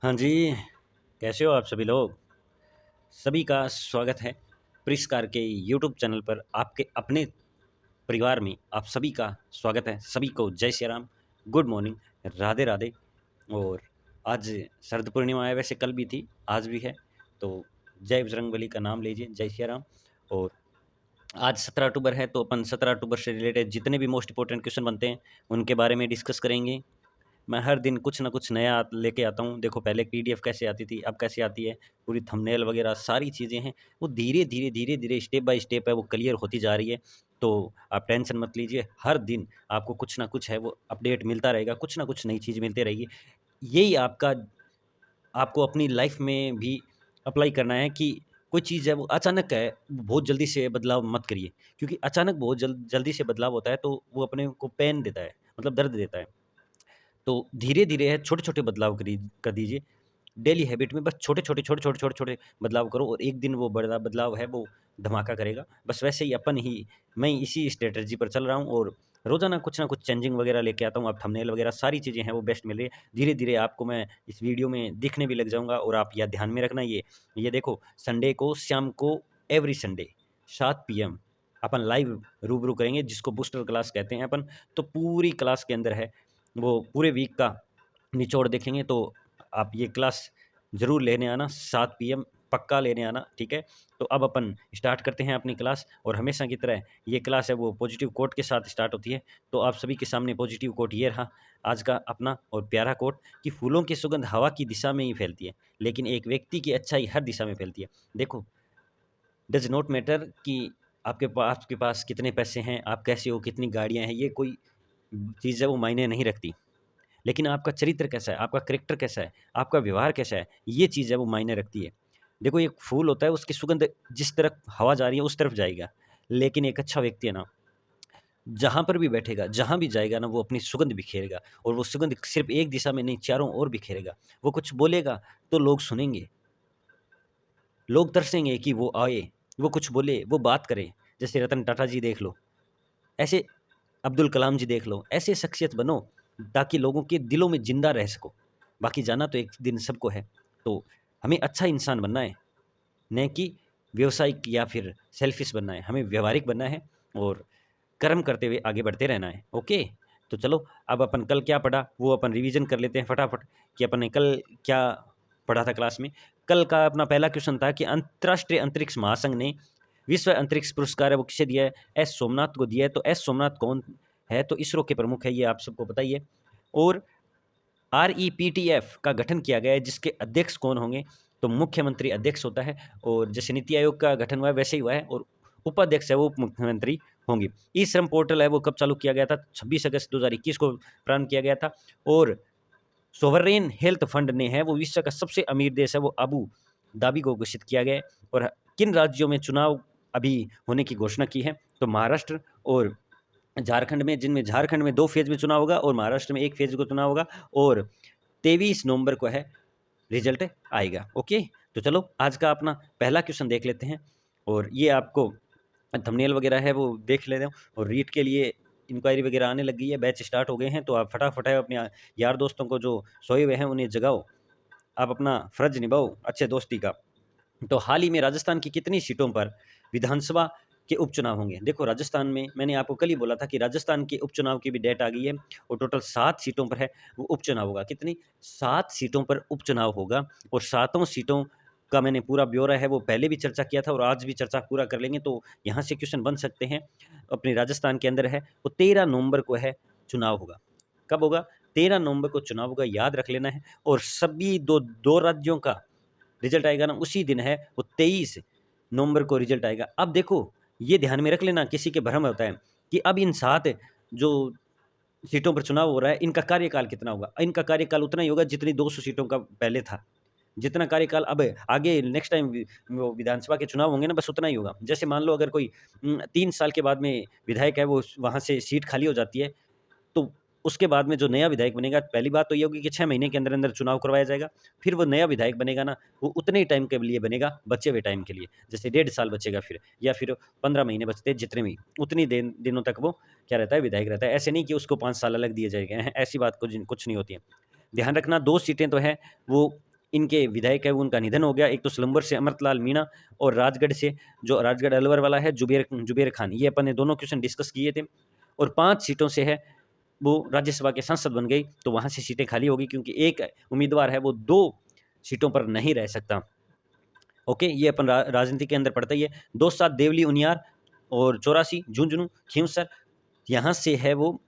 हाँ जी, कैसे हो आप सभी लोग? सभी का स्वागत है प्रिस्कार के यूट्यूब चैनल पर आपके अपने परिवार में आप सभी का स्वागत है। सभी को जय श्री राम, गुड मॉर्निंग, राधे-राधे। और आज शरद पूर्णिमा है, वैसे कल भी थी, आज भी है, तो जय बजरंगबली का नाम लीजिए, जय श्री राम। और आज 17 अक्टूबर है, तो अपन 17 अक्टूबर से रिलेटेड जितने भी मोस्ट इम्पोर्टेंट क्वेश्चन बनते हैं, उनके बारे में डिस्कस करेंगे। मैं हर दिन कुछ ना कुछ नया लेके आता हूँ। देखो पहले पीडीएफ कैसे आती थी, अब कैसे आती है, पूरी थंबनेल वगैरह सारी चीज़ें हैं, वो धीरे-धीरे, धीरे-धीरे स्टेप बाय स्टेप है वो क्लियर होती जा रही है। तो आप टेंशन मत लीजिए, हर दिन आपको कुछ ना कुछ है वो अपडेट मिलता रहेगा, कुछ ना कुछ नई चीज़ मिलती रहेगी। यही आपका आपको अपनी लाइफ में भी अप्लाई करना है कि कोई चीज़ है वो अचानक है, बहुत जल्दी से बदलाव मत करिए। क्योंकि अचानक बहुत जल्दी से बदलाव होता है तो वो अपने को पेन देता है, मतलब दर्द देता है। तो धीरे-धीरे है छोटे-छोटे बदलाव कर दीजिए। डेली हैबिट में बस छोटे-छोटे, छोटे-छोटे, छोटे-छोटे बदलाव करो और एक दिन वो बड़ा बदलाव है वो धमाका करेगा। बस वैसे ही मैं इसी स्ट्रैटेजी पर चल रहा हूँ और रोज़ाना कुछ ना कुछ चेंजिंग वगैरह लेके आता हूँ। अब थंबनेल वगैरह सारी चीज़ें हैं वो बेस्ट मिल रही है। धीरे-धीरे आपको मैं इस वीडियो में दिखने भी लग जाऊँगा और आप यह ध्यान में रखना ये देखो संडे को शाम को एवरी संडे 7 पीएम अपन लाइव रूबरू करेंगे जिसको बूस्टर क्लास कहते हैं अपन। तो पूरी क्लास के अंदर है वो पूरे वीक का निचोड़ देखेंगे। तो आप ये क्लास ज़रूर लेने आना 7 पीएम पक्का लेने आना, ठीक है? तो अब अपन स्टार्ट करते हैं अपनी क्लास और हमेशा की तरह ये क्लास है वो पॉजिटिव कोट के साथ स्टार्ट होती है। तो आप सभी के सामने पॉजिटिव कोट ये रहा आज का अपना और प्यारा कोट कि फूलों की सुगंध हवा की दिशा में ही फैलती है, लेकिन एक व्यक्ति की अच्छाई हर दिशा में फैलती है। देखो, डज़ नॉट मैटर कि आपके पास कितने पैसे हैं, आप कैसे हो, कितनी गाड़ियाँ हैं, ये कोई चीज़ है वो मायने नहीं रखती। लेकिन आपका चरित्र कैसा है, आपका कैरेक्टर कैसा है, आपका व्यवहार कैसा है, ये चीज़ है वो मायने रखती है। देखो एक फूल होता है उसकी सुगंध जिस तरफ हवा जा रही है उस तरफ जाएगा, लेकिन एक अच्छा व्यक्ति है ना, जहाँ पर भी बैठेगा, जहाँ भी जाएगा ना वो अपनी सुगंध बिखेरेगा और वो सुगंध सिर्फ़ एक दिशा में नहीं चारों ओर बिखेरेगा। वो कुछ बोलेगा तो लोग सुनेंगे, लोग तरसेंगे कि वो आए, वो कुछ बोले, वो बात करे। जैसे रतन टाटा जी देख लो, ऐसे अब्दुल कलाम जी देख लो, ऐसे शख्सियत बनो ताकि लोगों के दिलों में ज़िंदा रह सको। बाकी जाना तो एक दिन सबको है, तो हमें अच्छा इंसान बनना है, न कि व्यावसायिक या फिर सेल्फ़िश बनना है। हमें व्यावहारिक बनना है और कर्म करते हुए आगे बढ़ते रहना है, ओके? तो चलो अब अपन कल क्या पढ़ा, वो अपन रिवीज़न कर लेते हैं फटाफट कि अपन ने कल क्या पढ़ा था क्लास में। कल का अपना पहला क्वेश्चन था कि अंतर्राष्ट्रीय अंतरिक्ष महासंघ ने विश्व अंतरिक्ष पुरस्कार है वो किसे दिया है? एस सोमनाथ को दिया है। तो एस सोमनाथ कौन है? तो इसरो के प्रमुख है, ये आप सबको पता ही है। और REPTF का गठन किया गया है जिसके अध्यक्ष कौन होंगे? तो मुख्यमंत्री अध्यक्ष होता है और जैसे नीति आयोग का गठन हुआ है वैसे ही हुआ है और उपाध्यक्ष है वो उप मुख्यमंत्री होंगे। ई-श्रम पोर्टल है वो कब चालू किया गया था? 26 अगस्त 2021 को प्रारंभ किया गया था। और सोवरेन हेल्थ फंड ने है वो विश्व का सबसे अमीर देश है वो अबू धाबी को घोषित किया गया है। और किन राज्यों में चुनाव अभी होने की घोषणा की है? तो महाराष्ट्र और झारखंड में, जिनमें झारखंड में 2 फ़ेज़ में चुनाव होगा और महाराष्ट्र में 1 फ़ेज़ को चुनाव होगा और 23 नवंबर को है रिज़ल्ट आएगा, ओके? तो चलो आज का अपना पहला क्वेश्चन देख लेते हैं और ये आपको थंबनेल वगैरह है वो देख लेना और रीड के लिए इंक्वायरी वगैरह आने लग गई है, बैच स्टार्ट हो गए हैं, तो आप फटाफट है अपने यार दोस्तों को जो सोए हुए हैं उन्हें जगाओ। आप अपना फ़र्ज़ निभाओ अच्छे दोस्ती का। तो हाल ही में राजस्थान की कितनी सीटों पर विधानसभा के उपचुनाव होंगे? देखो राजस्थान में मैंने आपको कल ही बोला था कि राजस्थान के उपचुनाव की भी डेट आ गई है और टोटल 7 सीटों पर है वो उपचुनाव होगा। कितनी? 7 सीटों पर उपचुनाव होगा और सातों सीटों का मैंने पूरा ब्यौरा है वो पहले भी चर्चा किया था और आज भी चर्चा पूरा कर लेंगे। तो यहाँ से क्वेश्चन बन सकते हैं। अपने राजस्थान के अंदर है वो 13 नवंबर को है चुनाव होगा। कब होगा? 13 नवंबर को चुनाव होगा, याद रख लेना है। और सभी दो राज्यों का रिज़ल्ट आएगा ना उसी दिन है वो 23 नवंबर को रिज़ल्ट आएगा। अब देखो, ये ध्यान में रख लेना किसी के भ्रम होता है कि अब इन 7 जो सीटों पर चुनाव हो रहा है, इनका कार्यकाल कितना होगा? इनका कार्यकाल उतना ही होगा जितनी 200 सीटों का पहले था। जितना कार्यकाल अब आगे नेक्स्ट टाइम वो विधानसभा के चुनाव होंगे ना बस उतना ही होगा। जैसे मान लो अगर कोई 3 साल के बाद में विधायक है वो वहाँ से सीट खाली हो जाती है, तो उसके बाद में जो नया विधायक बनेगा, पहली बात तो ये होगी कि 6 महीने के अंदर-अंदर चुनाव करवाया जाएगा। फिर वो नया विधायक बनेगा ना, वो उतने ही टाइम के लिए बनेगा, बचे हुए टाइम के लिए। जैसे 1.5 साल बचेगा फिर या फिर 15 महीने बचते हैं जितने भी, उतनी दिनों तक वो क्या रहता है, विधायक रहता है। ऐसे नहीं कि उसको 5 साल अलग दिए जाएँगे, ऐसी बात कुछ नहीं होती है। ध्यान रखना 2 सीटें तो हैं, वो इनके विधायक है वो उनका निधन हो गया। एक तो सलम्बर से अमृतलाल मीणा और राजगढ़ से जो राजगढ़ अलवर वाला है जुबेर खान। ये अपन ने दोनों क्वेश्चन डिस्कस किए थे। और 5 सीटों से है वो राज्यसभा के सांसद बन गई, तो वहाँ से सीटें खाली होगी क्योंकि एक उम्मीदवार है वो 2 सीटों पर नहीं रह सकता। ओके, ये अपन राजनीति के अंदर पड़ता ही है। 2-7 देवली उनियार और 84 झुंझुनू खींवसर, यहाँ से है वो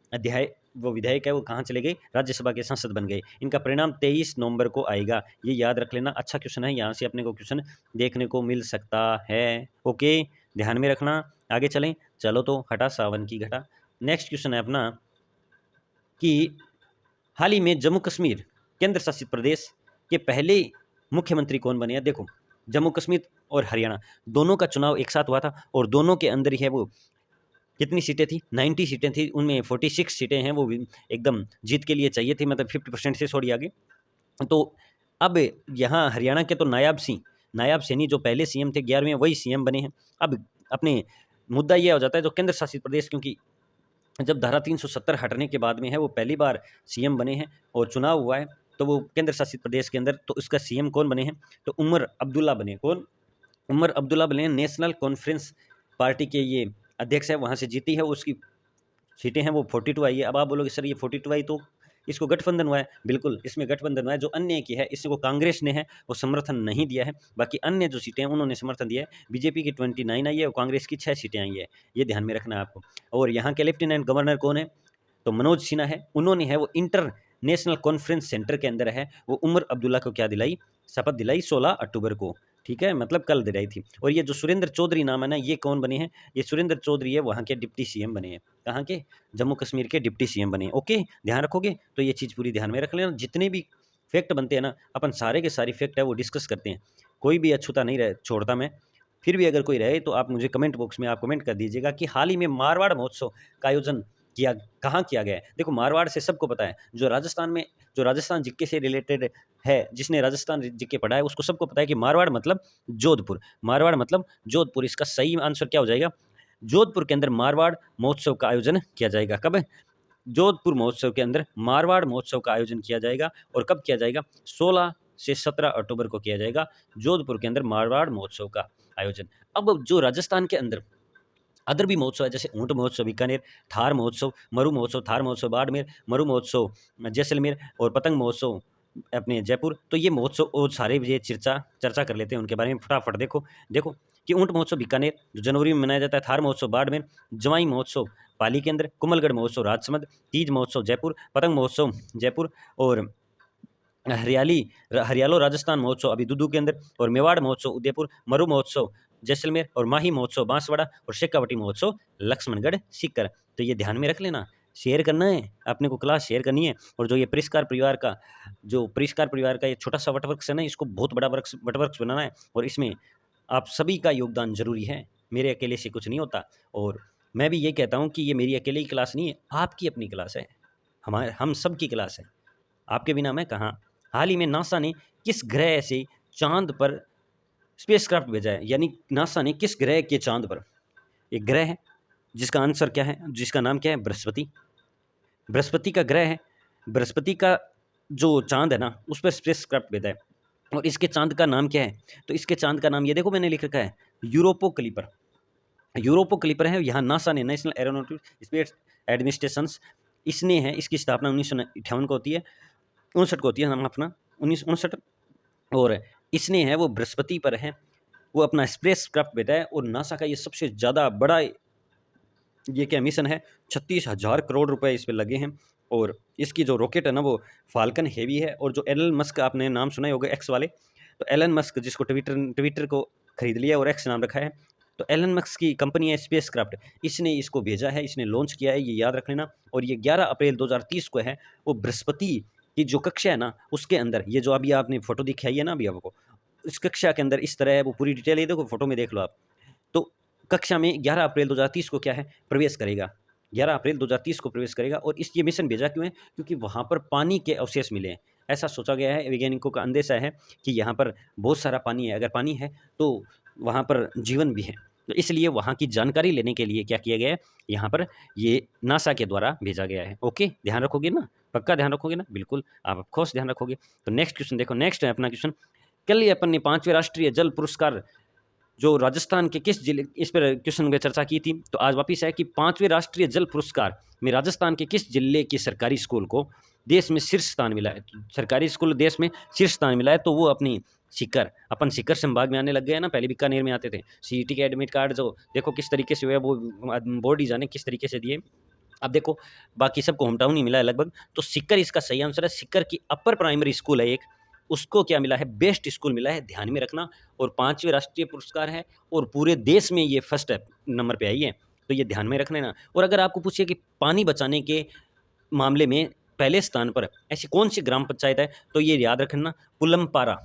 विधायक है वो कहाँ चले गए, राज्यसभा के सांसद बन गए। इनका परिणाम 23 नवंबर को आएगा, ये याद रख लेना। अच्छा क्वेश्चन है, यहाँ से अपने को क्वेश्चन देखने को मिल सकता है। ओके, ध्यान में रखना। आगे चलें, चलो तो हटा सावन की घटा। नेक्स्ट क्वेश्चन है अपना कि हाल ही में जम्मू कश्मीर केंद्र शासित प्रदेश के पहले मुख्यमंत्री कौन बने हैं। देखो, जम्मू कश्मीर और हरियाणा दोनों का चुनाव एक साथ हुआ था और दोनों के अंदर ही है वो कितनी सीटें थी, 90 सीटें थी, उनमें 46 सीटें हैं वो एकदम जीत के लिए चाहिए थी, मतलब 50% से थोड़ी आगे। तो अब यहाँ हरियाणा के तो नायाब सैनी जो पहले सीएम थे 11वें, वही सीएम बने हैं। अब अपने मुद्दा यह हो जाता है जो केंद्र शासित प्रदेश, क्योंकि जब धारा 370 हटने के बाद में है वो पहली बार सीएम बने हैं और चुनाव हुआ है, तो वो केंद्र शासित प्रदेश के अंदर, तो इसका सीएम कौन बने हैं, तो उमर अब्दुल्ला बने। कौन? उमर अब्दुल्ला बने। नेशनल कॉन्फ्रेंस पार्टी के ये अध्यक्ष है, वहाँ से जीती है, उसकी सीटें हैं वो 42 आई है। अब आप बोलोगे सर ये 42 आई तो इसको गठबंधन हुआ है। बिल्कुल, इसमें गठबंधन हुआ है। जो अन्य की है इसको कांग्रेस ने है वो समर्थन नहीं दिया है, बाकी अन्य जो सीटें हैं उन्होंने समर्थन दिया है। बीजेपी की 29 आई है और कांग्रेस की 6 सीटें आई है, ये ध्यान में रखना है आपको। और यहाँ के लेफ्टिनेंट गवर्नर कौन है, तो मनोज सिन्हा है। उन्होंने है वो इंटरनेशनल कॉन्फ्रेंस सेंटर के अंदर है वो उमर अब्दुल्ला को क्या दिलाई, शपथ दिलाई 16 अक्टूबर को, ठीक है, मतलब कल दिलाई थी। और ये जो सुरेंद्र चौधरी नाम है ना, ये कौन बने हैं, ये सुरेंद्र चौधरी है वहाँ के डिप्टी सीएम बने हैं। कहाँ के? जम्मू कश्मीर के डिप्टी सीएम बने हैं। ओके, ध्यान रखोगे तो ये चीज़ पूरी ध्यान में रख लेना। जितने भी फैक्ट बनते हैं ना, अपन सारे के सारे फैक्ट है वो डिस्कस करते हैं, कोई भी अछूता नहीं रह छोड़ता मैं। फिर भी अगर कोई रहे तो आप मुझे कमेंट बॉक्स में आप कमेंट कर दीजिएगा कि हाल ही में मारवाड़ महोत्सव का आयोजन कहाँ किया गया है। देखो, मारवाड़ से सबको पता है, जो राजस्थान जिक्के से रिलेटेड है, जिसने राजस्थान जिक्के पढ़ा है उसको सबको पता है कि मारवाड़ मतलब जोधपुर, मारवाड़ मतलब जोधपुर। इसका सही आंसर क्या हो जाएगा, जोधपुर के अंदर मारवाड़ महोत्सव का आयोजन किया जाएगा। कब? जोधपुर महोत्सव के अंदर मारवाड़ महोत्सव का आयोजन किया जाएगा। और कब किया जाएगा? 16 से 17 अक्टूबर को किया जाएगा जोधपुर के अंदर मारवाड़ महोत्सव का आयोजन। अब जो राजस्थान के अंदर अदर भी महोत्सव है, जैसे ऊंट महोत्सव बीकानेर, थार महोत्सव मरु महोत्सव, थार महोत्सव बाड़मेर, मरु महोत्सव जैसलमेर और पतंग महोत्सव अपने जयपुर। तो ये महोत्सव और सारे ये चर्चा कर लेते हैं उनके बारे में फटाफट। देखो कि ऊंट महोत्सव बीकानेर जो जनवरी में मनाया जाता है, थार महोत्सव बाड़मेर, जवाई महोत्सव पाली के अंदर, कुमलगढ़ महोत्सव राजसमंद, तीज महोत्सव जयपुर, पतंग महोत्सव जयपुर, और हरियालो राजस्थान महोत्सव अभी दुदू के अंदर, और मेवाड़ महोत्सव उदयपुर, मरु महोत्सव जैसलमेर, और माही महोत्सव बांसवाड़ा, और शेखावटी महोत्सव लक्ष्मणगढ़ सीकर। तो ये ध्यान में रख लेना, शेयर करना है अपने को, क्लास शेयर करनी है। और जो ये परिष्कार परिवार का ये छोटा सा वटवृक्ष है ना, इसको बहुत बड़ा वटवृक्ष बनाना है, और इसमें आप सभी का योगदान जरूरी है, मेरे अकेले से कुछ नहीं होता। और मैं भी ये कहता हूँ कि ये मेरी अकेले की क्लास नहीं है, आपकी अपनी क्लास है, हम सब की क्लास है, आपके बिना मैं कहाँ। हाल ही में नासा ने किस ग्रह से चांद पर स्पेसक्राफ्ट भेजा है, यानी नासा ने किस ग्रह के चांद पर, एक ग्रह है जिसका आंसर क्या है, जिसका नाम क्या है, बृहस्पति। बृहस्पति का ग्रह है, बृहस्पति का जो चांद है ना उस पर स्पेसक्राफ्ट भेजा है। और इसके चांद का नाम क्या है, तो इसके चांद का नाम ये देखो मैंने लिख रखा है, यूरोपो क्लिपर है। यहाँ नासा ने, नेशनल एरोनॉटिक्स स्पेस एडमिनिस्ट्रेशन, इसने है, इसकी स्थापना 1958 को होती है, 59 को होती है, नाम अपना 1959। और इसने है वो बृहस्पति पर है वो अपना स्पेस क्राफ्ट भेजा है। और नासा का ये सबसे ज़्यादा बड़ा ये क्या मिशन है, 36,000 करोड़ रुपए इस पर लगे हैं। और इसकी जो रॉकेट है ना वो फाल्कन हेवी है। और जो एलन मस्क, आपने नाम सुना ही होगा एक्स वाले, तो एलन मस्क जिसको ट्विटर को खरीद लिया और एक्स नाम रखा है, तो एलन मस्क की कंपनी है स्पेस क्राफ्ट, इसने इसको भेजा है, इसने लॉन्च किया है, ये याद रख लेना। और ये 11 अप्रैल 2030 को है वो बृहस्पति की जो कक्षा है ना उसके अंदर, ये जो अभी आपने फोटो दिखाई है ना अभी आपको, इस कक्षा के अंदर इस तरह है वो पूरी डिटेल, ये देखो फोटो में देख लो आप। तो कक्षा में 11 अप्रैल 2030 को क्या है, प्रवेश करेगा, 11 अप्रैल 2030 को प्रवेश करेगा। और ये मिशन भेजा क्यों है, क्योंकि वहाँ पर पानी के अवशेष मिले हैं। ऐसा सोचा गया है, वैज्ञानिकों का अंदेशा है कि यहाँ पर बहुत सारा पानी है, अगर पानी है तो वहाँ पर जीवन भी है। तो इसलिए वहाँ की जानकारी लेने के लिए क्या किया गया है, यहाँ पर ये नासा के द्वारा भेजा गया है। ओके, ध्यान रखोगे ना, पक्का ध्यान रखोगे ना, बिल्कुल आप ऑफकोर्स ध्यान रखोगे। तो नेक्स्ट क्वेश्चन देखो, नेक्स्ट है अपना क्वेश्चन, कल ही अपन ने 5वें राष्ट्रीय जल पुरस्कार जो राजस्थान के किस जिले, इस पर क्वेश्चन में चर्चा की थी, तो आज वापिस है कि 5वें राष्ट्रीय जल पुरस्कार में राजस्थान के किस जिले के सरकारी स्कूल को देश में शीर्ष स्थान मिला है। सरकारी स्कूल देश में शीर्ष स्थान मिला है, तो वो अपनी सीकर, अपन सीकर संभाग में आने लग गए हैं ना, पहले बीकानेर में आते थे। सीईटी के एडमिट कार्ड जो देखो किस तरीके से हुए, वो बोर्ड ही जाने किस तरीके से दिए। अब देखो बाकी सबको होम टाउन ही मिला है लगभग, तो सीकर इसका सही आंसर है। सीकर की अपर प्राइमरी स्कूल है एक, उसको क्या मिला है, बेस्ट स्कूल मिला है, ध्यान में रखना। और 5वें राष्ट्रीय पुरस्कार है और पूरे देश में ये फर्स्ट नंबर पे आई है, तो ये ध्यान में रखना है ना। और अगर आपको पूछिए कि पानी बचाने के मामले में पहले स्थान पर ऐसी कौन सी ग्राम पंचायत है, तो ये याद रखना, पुलमपारा,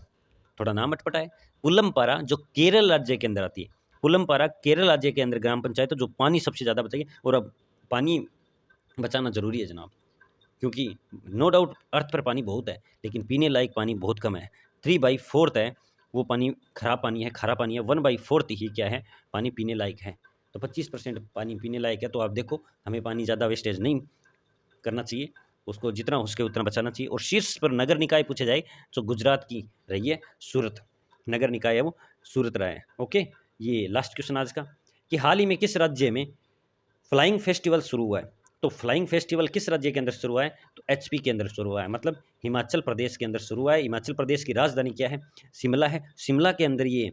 थोड़ा नाम अटपटा है, पुलमपारा जो केरल राज्य के अंदर आती है। पुलमपारा केरल राज्य के अंदर ग्राम पंचायत है जो पानी सबसे ज़्यादा बचाएगी। और अब पानी बचाना ज़रूरी है जनाब, क्योंकि नो डाउट अर्थ पर पानी बहुत है, लेकिन पीने लायक पानी बहुत कम है। 3/4 है वो पानी खराब पानी है, खारा पानी है। 1/4 ही क्या है, पानी पीने लायक है। तो 25% पानी पीने लायक है। तो आप देखो हमें पानी ज़्यादा वेस्टेज नहीं करना चाहिए, उसको जितना हो सके उतना बचाना चाहिए। और शीर्ष पर नगर निकाय पूछे जाए तो गुजरात की रही है सूरत, नगर निकाय है वो सूरत रहा है। ओके, ये लास्ट क्वेश्चन आज का, कि हाल ही में किस राज्य में फ्लाइंग फेस्टिवल शुरू हुआ है। तो फ्लाइंग फेस्टिवल किस राज्य के अंदर शुरू हुआ है, तो एचपी के अंदर शुरू हुआ है, मतलब हिमाचल प्रदेश के अंदर शुरू हुआ है। हिमाचल प्रदेश की राजधानी क्या है, शिमला है। शिमला के अंदर ये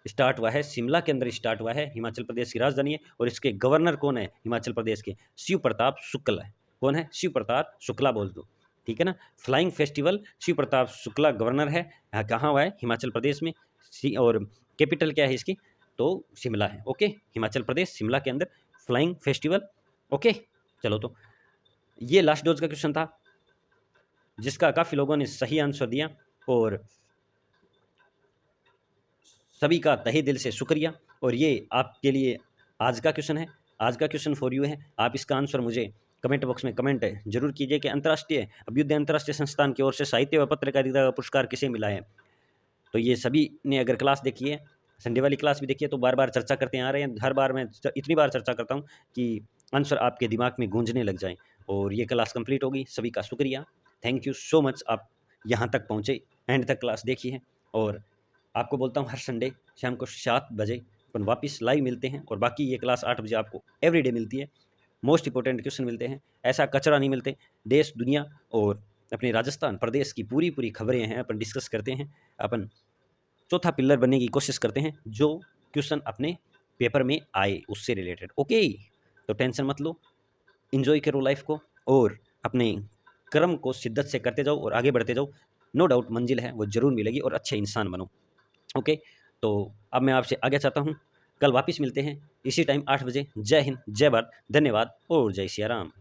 स्टार्ट हुआ है, शिमला के अंदर स्टार्ट हुआ है, हिमाचल प्रदेश की राजधानी है। और इसके गवर्नर कौन है हिमाचल प्रदेश के, शिव प्रताप शुक्ल है। कौन है, शिव प्रताप शुक्ला बोल दो, ठीक है ना। Flying festival Shiv Pratap Shukla governor है, कहाँ हुआ है, हिमाचल प्रदेश में। और कैपिटल क्या है इसकी, तो शिमला है। ओके, हिमाचल प्रदेश शिमला के अंदर फ्लाइंग फेस्टिवल। ओके, चलो तो ये लास्ट डोज का क्वेश्चन था, जिसका काफ़ी लोगों ने सही आंसर दिया, और सभी का तहे दिल से शुक्रिया। और ये आपके लिए आज का क्वेश्चन है, आज का क्वेश्चन फॉर यू है। आप इसका आंसर मुझे कमेंट बॉक्स में कमेंट जरूर कीजिए कि अंतर्राष्ट्रीय अभ्युदय अंतर्राष्ट्रीय संस्थान की ओर से साहित्य व पत्रकारिता का पुरस्कार किसे मिला है। तो ये सभी ने अगर क्लास देखी है, संडे वाली क्लास भी देखी है, तो बार बार चर्चा करते आ रहे हैं। हर बार मैं इतनी बार चर्चा करता हूँ कि आंसर आपके दिमाग में गूंजने लग जाए। और ये क्लास कंप्लीट होगी, सभी का शुक्रिया, थैंक यू सो मच, आप यहाँ तक पहुँचे, एंड तक क्लास देखी है। और आपको बोलता हूँ हर संडे शाम को 7 बजे अपन वापस लाइव मिलते हैं, और बाकी ये क्लास 8 बजे आपको एवरीडे मिलती है। मोस्ट इंपॉर्टेंट क्वेश्चन मिलते हैं, ऐसा कचरा नहीं मिलते। देश दुनिया और अपने राजस्थान प्रदेश की पूरी खबरें हैं, अपन डिस्कस करते हैं, अपन चौथा पिलर बनने की कोशिश करते हैं, जो क्वेश्चन अपने पेपर में आए उससे रिलेटेड। ओके, तो टेंशन मत लो, इन्जॉय करो लाइफ को, और अपने कर्म को शिद्दत से करते जाओ और आगे बढ़ते जाओ। नो डाउट मंजिल है वो ज़रूर मिलेगी, और अच्छे इंसान बनो। ओके, तो अब मैं आपसे आगे चाहता हूँ, कल वापस मिलते हैं इसी टाइम 8 बजे। जय हिंद, जय भारत, धन्यवाद और जय सिया राम।